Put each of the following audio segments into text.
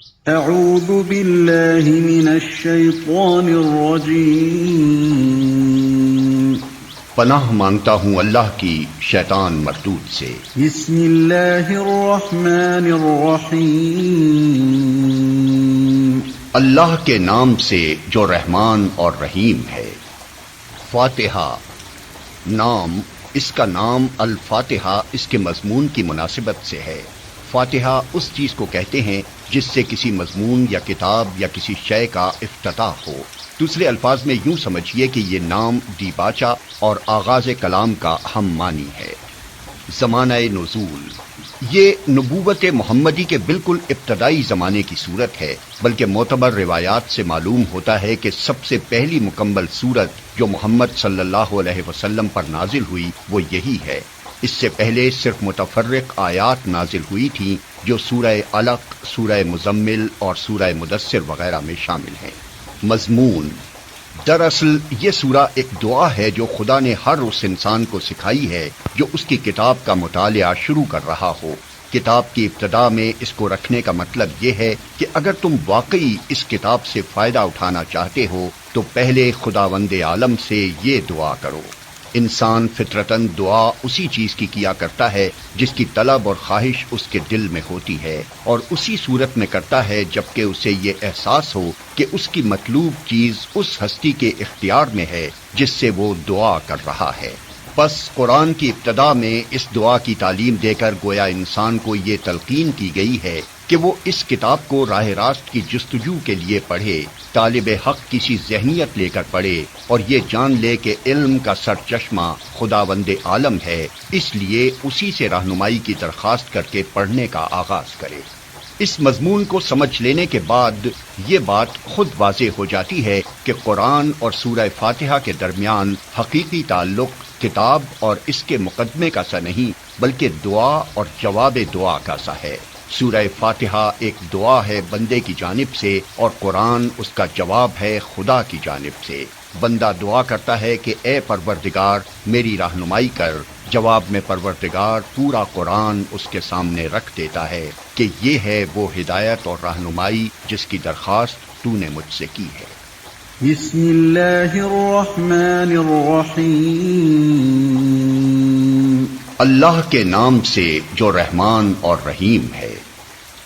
اعوذ باللہ من الشیطان الرجیم، پناہ مانگتا ہوں اللہ کی شیطان مردود سے۔ بسم اللہ الرحمن الرحیم، اللہ کے نام سے جو رحمان اور رحیم ہے۔ فاتحہ نام، اس کا نام الفاتحہ اس کے مضمون کی مناسبت سے ہے۔ فاتحہ اس چیز کو کہتے ہیں جس سے کسی مضمون یا کتاب یا کسی شے کا افتتاح ہو۔ دوسرے الفاظ میں یوں سمجھیے کہ یہ نام دیباچہ اور آغاز کلام کا ہم معنی ہے۔ زمانہ نزول، یہ نبوت محمدی کے بالکل ابتدائی زمانے کی صورت ہے، بلکہ معتبر روایات سے معلوم ہوتا ہے کہ سب سے پہلی مکمل صورت جو محمد صلی اللہ علیہ وسلم پر نازل ہوئی وہ یہی ہے۔ اس سے پہلے صرف متفرق آیات نازل ہوئی تھیں جو سورہ علق، سورہ مزمل اور سورہ مدثر وغیرہ میں شامل ہیں۔ مضمون، دراصل یہ سورہ ایک دعا ہے جو خدا نے ہر اس انسان کو سکھائی ہے جو اس کی کتاب کا مطالعہ شروع کر رہا ہو۔ کتاب کی ابتدا میں اس کو رکھنے کا مطلب یہ ہے کہ اگر تم واقعی اس کتاب سے فائدہ اٹھانا چاہتے ہو تو پہلے خداوند عالم سے یہ دعا کرو۔ انسان فطرتاً دعا اسی چیز کی کیا کرتا ہے جس کی طلب اور خواہش اس کے دل میں ہوتی ہے، اور اسی صورت میں کرتا ہے جبکہ اسے یہ احساس ہو کہ اس کی مطلوب چیز اس ہستی کے اختیار میں ہے جس سے وہ دعا کر رہا ہے۔ پس قرآن کی ابتدا میں اس دعا کی تعلیم دے کر گویا انسان کو یہ تلقین کی گئی ہے کہ وہ اس کتاب کو راہ راست کی جستجو کے لیے پڑھے، طالب حق کسی ذہنیت لے کر پڑھے اور یہ جان لے کہ علم کا سرچشمہ خداوند عالم ہے، اس لیے اسی سے رہنمائی کی درخواست کر کے پڑھنے کا آغاز کرے۔ اس مضمون کو سمجھ لینے کے بعد یہ بات خود واضح ہو جاتی ہے کہ قرآن اور سورہ فاتحہ کے درمیان حقیقی تعلق کتاب اور اس کے مقدمے کا سا نہیں بلکہ دعا اور جواب دعا کا سا ہے۔ سورہ فاتحہ ایک دعا ہے بندے کی جانب سے اور قرآن اس کا جواب ہے خدا کی جانب سے۔ بندہ دعا کرتا ہے کہ اے پروردگار میری رہنمائی کر، جواب میں پروردگار پورا قرآن اس کے سامنے رکھ دیتا ہے کہ یہ ہے وہ ہدایت اور رہنمائی جس کی درخواست تو نے مجھ سے کی ہے۔ بسم اللہ الرحمن الرحیم، اللہ کے نام سے جو رحمان اور رحیم ہے۔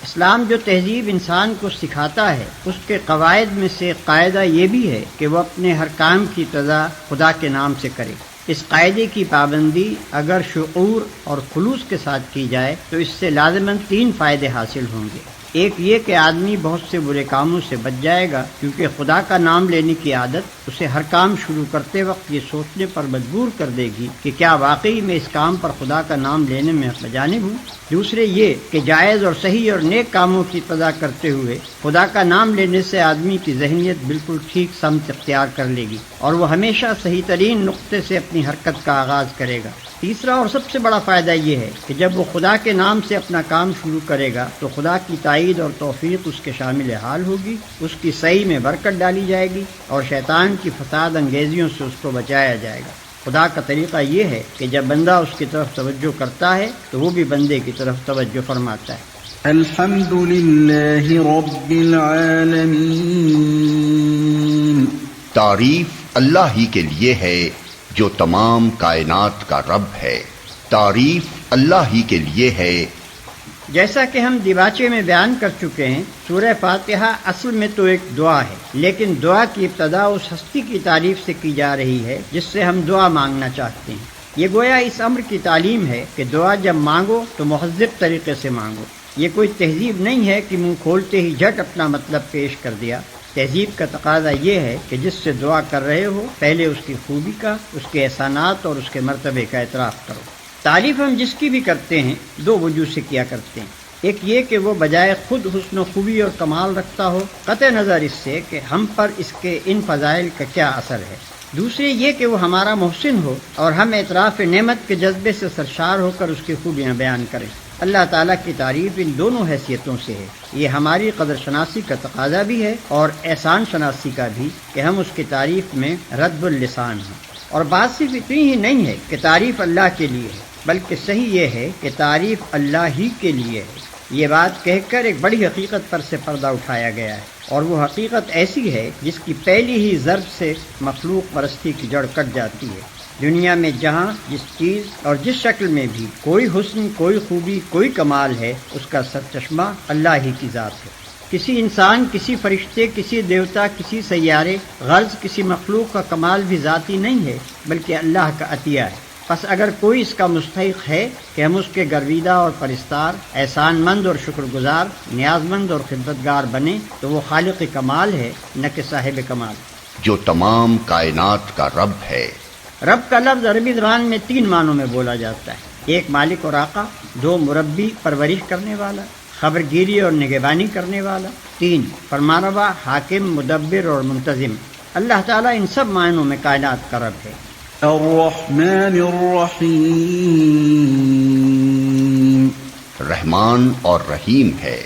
اسلام جو تہذیب انسان کو سکھاتا ہے اس کے قواعد میں سے قاعدہ یہ بھی ہے کہ وہ اپنے ہر کام کی ابتدا خدا کے نام سے کرے۔ اس قاعدے کی پابندی اگر شعور اور خلوص کے ساتھ کی جائے تو اس سے لازماً 3 فائدے حاصل ہوں گے۔ ایک یہ کہ آدمی بہت سے برے کاموں سے بچ جائے گا، کیونکہ خدا کا نام لینے کی عادت اسے ہر کام شروع کرتے وقت یہ سوچنے پر مجبور کر دے گی کہ کیا واقعی میں اس کام پر خدا کا نام لینے میں بجانب ہوں۔ دوسرے یہ کہ جائز اور صحیح اور نیک کاموں کی ابتدا کرتے ہوئے خدا کا نام لینے سے آدمی کی ذہنیت بالکل ٹھیک سمت اختیار کر لے گی اور وہ ہمیشہ صحیح ترین نقطے سے اپنی حرکت کا آغاز کرے گا۔ تیسرا اور سب سے بڑا فائدہ یہ ہے کہ جب وہ خدا کے نام سے اپنا کام شروع کرے گا تو خدا کی تائید اور توفیق اس کے شامل حال ہوگی، اس کی صحیح میں برکت ڈالی جائے گی اور شیطان کی فساد انگیزیوں سے اس کو بچایا جائے گا۔ خدا کا طریقہ یہ ہے کہ جب بندہ اس کی طرف توجہ کرتا ہے تو وہ بھی بندے کی طرف توجہ فرماتا ہے۔ الحمد للہ رب العالمین، تعریف اللہ ہی کے لیے ہے جو تمام کائنات کا رب ہے۔ تعریف اللہ ہی کے لیے ہے۔ جیسا کہ ہم دیباچے میں بیان کر چکے ہیں، سورہ فاتحہ اصل میں تو ایک دعا ہے، لیکن دعا کی ابتدا اس ہستی کی تعریف سے کی جا رہی ہے جس سے ہم دعا مانگنا چاہتے ہیں۔ یہ گویا اس امر کی تعلیم ہے کہ دعا جب مانگو تو مہذب طریقے سے مانگو۔ یہ کوئی تہذیب نہیں ہے کہ منہ کھولتے ہی جھٹ اپنا مطلب پیش کر دیا۔ تہذیب کا تقاضا یہ ہے کہ جس سے دعا کر رہے ہو پہلے اس کی خوبی کا، اس کے احسانات اور اس کے مرتبے کا اعتراف کرو۔ تعریف ہم جس کی بھی کرتے ہیں 2 وجوہ سے کیا کرتے ہیں۔ ایک یہ کہ وہ بجائے خود حسن و خوبی اور کمال رکھتا ہو، قطع نظر اس سے کہ ہم پر اس کے ان فضائل کا کیا اثر ہے۔ دوسرے یہ کہ وہ ہمارا محسن ہو اور ہم اعتراف نعمت کے جذبے سے سرشار ہو کر اس کی خوبیاں بیان کریں۔ اللہ تعالیٰ کی تعریف ان دونوں حیثیتوں سے ہے۔ یہ ہماری قدر شناسی کا تقاضا بھی ہے اور احسان شناسی کا بھی کہ ہم اس کی تعریف میں رد اللسان ہوں۔ اور بات صرف اتنی ہی نہیں ہے کہ تعریف اللہ کے لیے ہے، بلکہ صحیح یہ ہے کہ تعریف اللہ ہی کے لیے ہے۔ یہ بات کہہ کر ایک بڑی حقیقت پر سے پردہ اٹھایا گیا ہے، اور وہ حقیقت ایسی ہے جس کی پہلی ہی ضرب سے مخلوق پرستی کی جڑ کٹ جاتی ہے۔ دنیا میں جہاں جس چیز اور جس شکل میں بھی کوئی حسن، کوئی خوبی، کوئی کمال ہے، اس کا سرچشمہ اللہ ہی کی ذات ہے۔ کسی انسان، کسی فرشتے، کسی دیوتا، کسی سیارے، غرض کسی مخلوق کا کمال بھی ذاتی نہیں ہے بلکہ اللہ کا عطیہ ہے۔ پس اگر کوئی اس کا مستحق ہے کہ ہم اس کے گرویدہ اور پرستار، احسان مند اور شکر گزار، نیاز مند اور خدمتگار بنے تو وہ خالق کمال ہے، نہ کہ صاحب کمال۔ جو تمام کائنات کا رب ہے۔ رب کا لفظ عربی زبان میں 3 معنوں میں بولا جاتا ہے۔ 1 مالک اور آقا، 2 مربی پرورش کرنے والا، خبر گیری اور نگہبانی کرنے والا، 3 فرمانروا، حاکم، مدبر اور منتظم۔ اللہ تعالیٰ ان سب معنوں میں کائنات کا رب ہے۔ الرحمن الرحیم، رحمان اور رحیم ہے۔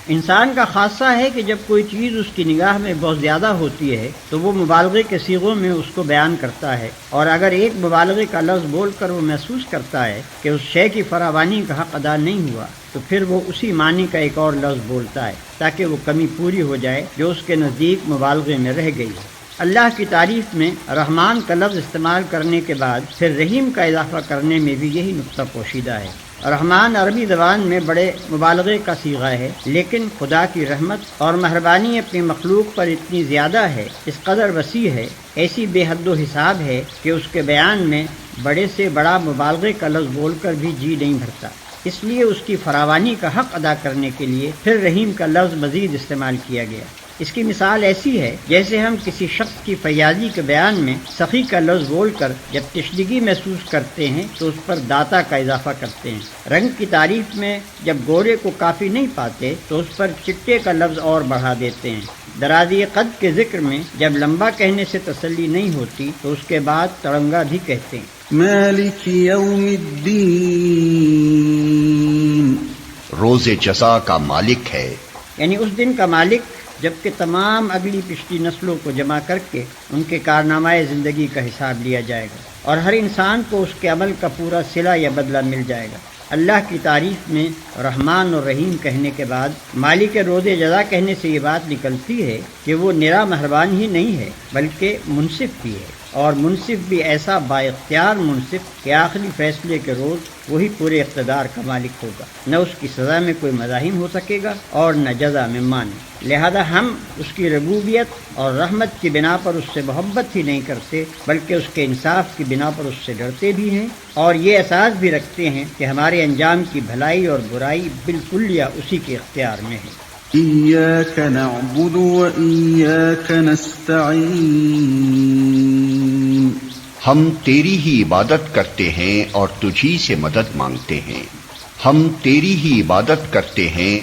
انسان کا خاصہ ہے کہ جب کوئی چیز اس کی نگاہ میں بہت زیادہ ہوتی ہے تو وہ مبالغے کے صیغوں میں اس کو بیان کرتا ہے، اور اگر ایک مبالغے کا لفظ بول کر وہ محسوس کرتا ہے کہ اس شے کی فراوانی کا حق ادا نہیں ہوا تو پھر وہ اسی معنی کا ایک اور لفظ بولتا ہے تاکہ وہ کمی پوری ہو جائے جو اس کے نزدیک مبالغے میں رہ گئی ہے۔ اللہ کی تعریف میں رحمان کا لفظ استعمال کرنے کے بعد پھر رحیم کا اضافہ کرنے میں بھی یہی نقطہ پوشیدہ ہے۔ رحمان عربی زبان میں بڑے مبالغے کا صیغہ ہے، لیکن خدا کی رحمت اور مہربانی اپنی مخلوق پر اتنی زیادہ ہے، اس قدر وسیع ہے، ایسی بے حد و حساب ہے کہ اس کے بیان میں بڑے سے بڑا مبالغے کا لفظ بول کر بھی جی نہیں بھرتا۔ اس لیے اس کی فراوانی کا حق ادا کرنے کے لیے پھر رحیم کا لفظ مزید استعمال کیا گیا۔ اس کی مثال ایسی ہے جیسے ہم کسی شخص کی فیاضی کے بیان میں سخی کا لفظ بول کر جب تشنگی محسوس کرتے ہیں تو اس پر داتا کا اضافہ کرتے ہیں۔ رنگ کی تعریف میں جب گورے کو کافی نہیں پاتے تو اس پر چٹے کا لفظ اور بڑھا دیتے ہیں۔ درازی قد کے ذکر میں جب لمبا کہنے سے تسلی نہیں ہوتی تو اس کے بعد تڑنگا بھی کہتے ہیں۔ مالک یوم الدین، روز جزا کا مالک ہے، یعنی اس دن کا مالک جبکہ تمام اگلی پچھلی نسلوں کو جمع کر کے ان کے کارنامہ زندگی کا حساب لیا جائے گا اور ہر انسان کو اس کے عمل کا پورا صلہ یا بدلہ مل جائے گا۔ اللہ کی تعریف میں رحمان اور رحیم کہنے کے بعد مالک روز جزا کہنے سے یہ بات نکلتی ہے کہ وہ نرا مہربان ہی نہیں ہے بلکہ منصف بھی ہے، اور منصف بھی ایسا با اختیار منصف کہ آخری فیصلے کے روز وہی پورے اقتدار کا مالک ہوگا، نہ اس کی سزا میں کوئی مزاحم ہو سکے گا اور نہ جزا میں مانع۔ لہذا ہم اس کی ربوبیت اور رحمت کی بنا پر اس سے محبت ہی نہیں کرتے بلکہ اس کے انصاف کی بنا پر اس سے ڈرتے بھی ہیں، اور یہ احساس بھی رکھتے ہیں کہ ہمارے انجام کی بھلائی اور برائی بالکلیہ اسی کے اختیار میں ہے۔ ایاک نعبد و ایاک نستعین، ہم تیری ہی عبادت کرتے ہیں اور تجھی سے مدد مانگتے ہیں۔ ہم تیری ہی عبادت کرتے ہیں۔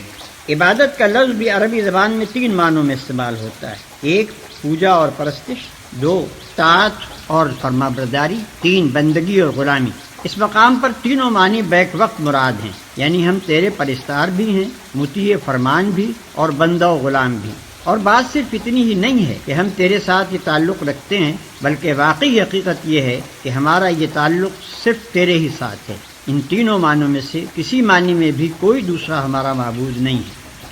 عبادت کا لفظ بھی عربی زبان میں 3 معنوں میں استعمال ہوتا ہے۔ 1 پوجا اور پرستش، 2 طاعت اور فرما برداری، 3 بندگی اور غلامی۔ اس مقام پر تینوں معنی بیک وقت مراد ہیں، یعنی ہم تیرے پرستار بھی ہیں، مطیع فرمان بھی اور بندہ و غلام بھی۔ اور بات صرف اتنی ہی نہیں ہے کہ ہم تیرے ساتھ یہ تعلق رکھتے ہیں بلکہ واقعی حقیقت یہ ہے کہ ہمارا یہ تعلق صرف تیرے ہی ساتھ ہے۔ ان تینوں معنوں میں سے کسی معنی میں بھی کوئی دوسرا ہمارا معبود نہیں ہے۔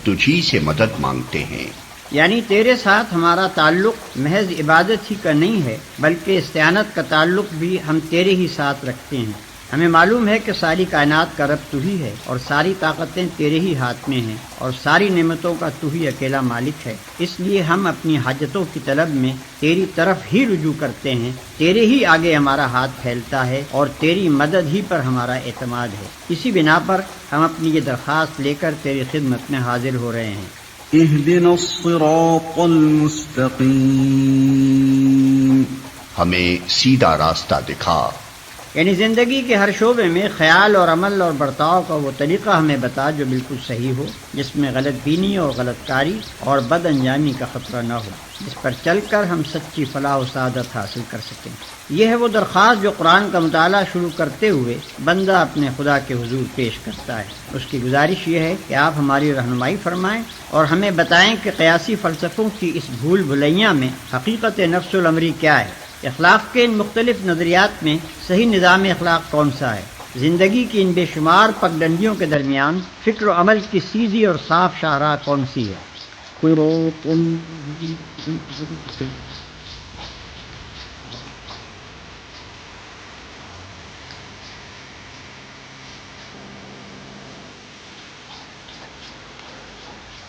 تجھی سے مدد مانگتے ہیں، یعنی تیرے ساتھ ہمارا تعلق محض عبادت ہی کا نہیں ہے بلکہ استعانت کا تعلق بھی ہم تیرے ہی ساتھ رکھتے ہیں۔ ہمیں معلوم ہے کہ ساری کائنات کا رب تو ہی ہے اور ساری طاقتیں تیرے ہی ہاتھ میں ہیں اور ساری نعمتوں کا تو ہی اکیلا مالک ہے، اس لیے ہم اپنی حاجتوں کی طلب میں تیری طرف ہی رجوع کرتے ہیں، تیرے ہی آگے ہمارا ہاتھ پھیلتا ہے اور تیری مدد ہی پر ہمارا اعتماد ہے۔ اسی بنا پر ہم اپنی یہ درخواست لے کر تیری خدمت میں حاضر ہو رہے ہیں۔ اہدنا الصراط المستقیم، ہمیں سیدھا راستہ دکھا۔ یعنی زندگی کے ہر شعبے میں خیال اور عمل اور برتاؤ کا وہ طریقہ ہمیں بتا جو بالکل صحیح ہو، جس میں غلط بینی اور غلط کاری اور بد انجامی کا خطرہ نہ ہو، جس پر چل کر ہم سچی فلاح و سعادت حاصل کر سکیں۔ یہ ہے وہ درخواست جو قرآن کا مطالعہ شروع کرتے ہوئے بندہ اپنے خدا کے حضور پیش کرتا ہے۔ اس کی گزارش یہ ہے کہ آپ ہماری رہنمائی فرمائیں اور ہمیں بتائیں کہ قیاسی فلسفوں کی اس بھول بھلیاں میں حقیقت نفس الامری کیا ہے، اخلاق کے ان مختلف نظریات میں صحیح نظام اخلاق کون سا ہے، زندگی کی ان بے شمار پگڈنڈیوں کے درمیان فکر و عمل کی سیدھی اور صاف شاہراہ کون سی ہے؟ صراط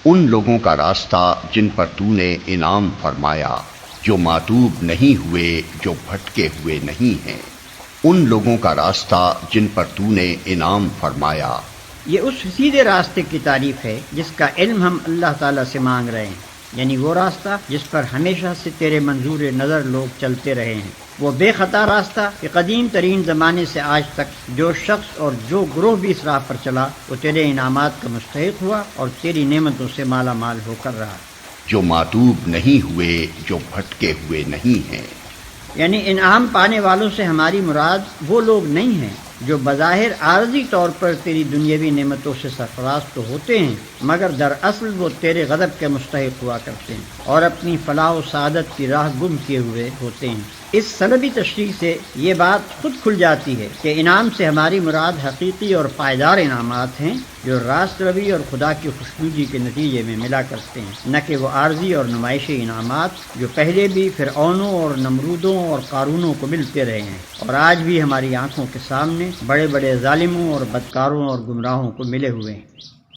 ان لوگوں کا راستہ جن پر تو نے انعام فرمایا، جو ماتوب نہیں ہوئے، جو بھٹکے ہوئے نہیں ہیں۔ ان لوگوں کا راستہ جن پر تو نے انعام فرمایا۔ یہ اس سیدھے راستے کی تعریف ہے جس کا علم ہم اللہ تعالیٰ سے مانگ رہے ہیں، یعنی وہ راستہ جس پر ہمیشہ سے تیرے منظور نظر لوگ چلتے رہے ہیں، وہ بے خطا راستہ کہ قدیم ترین زمانے سے آج تک جو شخص اور جو گروہ بھی اس راہ پر چلا وہ تیرے انعامات کا مستحق ہوا اور تیری نعمتوں سے مالا مال ہو کر رہا۔ جو ماتوب نہیں ہوئے، جو بھٹکے ہوئے نہیں ہیں۔ یعنی انعام پانے والوں سے ہماری مراد وہ لوگ نہیں ہیں جو بظاہر عارضی طور پر تیری دنیاوی نعمتوں سے سرفراز تو ہوتے ہیں، مگر در اصل وہ تیرے غضب کے مستحق ہوا کرتے ہیں اور اپنی فلاح و سعادت کی راہ گم کیے ہوئے ہوتے ہیں۔ اس سلبی تشریح سے یہ بات خود کھل جاتی ہے کہ انعام سے ہماری مراد حقیقی اور پائیدار انعامات ہیں جو راست روی اور خدا کی خوشنودی کے نتیجے میں ملا کرتے ہیں، نہ کہ وہ عارضی اور نمائشی انعامات جو پہلے بھی فرعونوں اور نمرودوں اور قارونوں کو ملتے رہے ہیں اور آج بھی ہماری آنکھوں کے سامنے بڑے بڑے ظالموں اور بدکاروں اور گمراہوں کو ملے ہوئے ہیں۔